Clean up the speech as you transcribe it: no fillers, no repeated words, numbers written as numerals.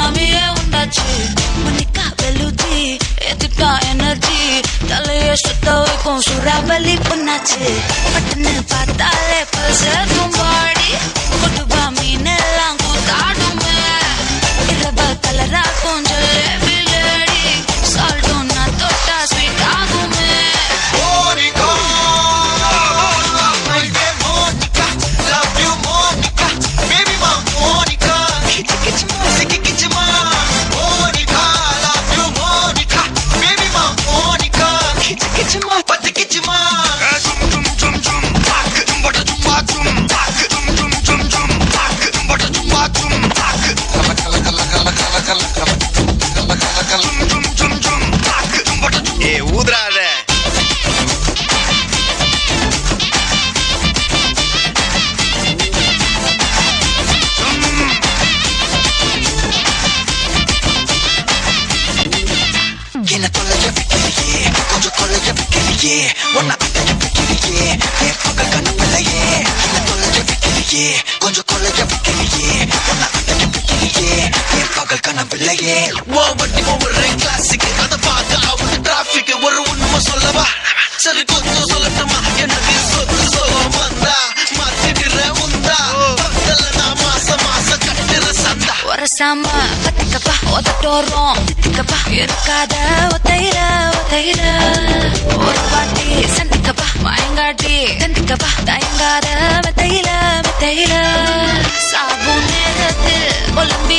சுனாமியே உண்டாச்சு மணிக்கா வெளுத்தி ஏத்திட்டா எனர்ஜி தலைய சுத்த வைக்கும் சூறாவளி பொண்ணாச்சு பட்டுன்னு பார்த்தாலே பல்சேதும் பாடி கொட்டுபா மீன் எல்லாம் கூத்தாடுமே இரவ கலராக்கும் ஜலேபி லேடி சால்ட்டும் நான் தொட்டா ஸ்வீட் ஆகுமே ஊதுறாத என்ன தொலைய வைக்கிறியே கொஞ்சம் கொலைய வைக்கிறியே ஒன்ன அட்டைய வைக்கிறியே என் பகல் கனவில்லையே என்ன தொலைய வைக்கிறியே கொஞ்சம் கொலைய வைக்கிறியே ஒன்ன அட்டைய வைக்கிறியே என் பகல் கனவில்லையே ஓவட்டி ஒவ்வொரு கிளாஸுக்கு அதை பார்க்க அவங்க டிராபிக் ஒரு உண்மை சொல்லவா சரி கொஞ்சம் சொல்லட்டுமா எனக்கு சொத்து சோகம் வந்தா மாத்திடுற உந்தா நான் மாசம் மாசம் கட்டுற சந்தா ஒரசாம பத்திக்கப்பா ஒதட்டோரம் தித்திக்கப்பா இருக்காத ஒத்தையில ஒத்தையில ஒரு வாட்டி சந்திக்கப்பா மயங்காட்டி சந்திக்கப்பா தயங்காத மெத்தையில மெத்தையில சாபு நேரத்தில் ஒலம்பி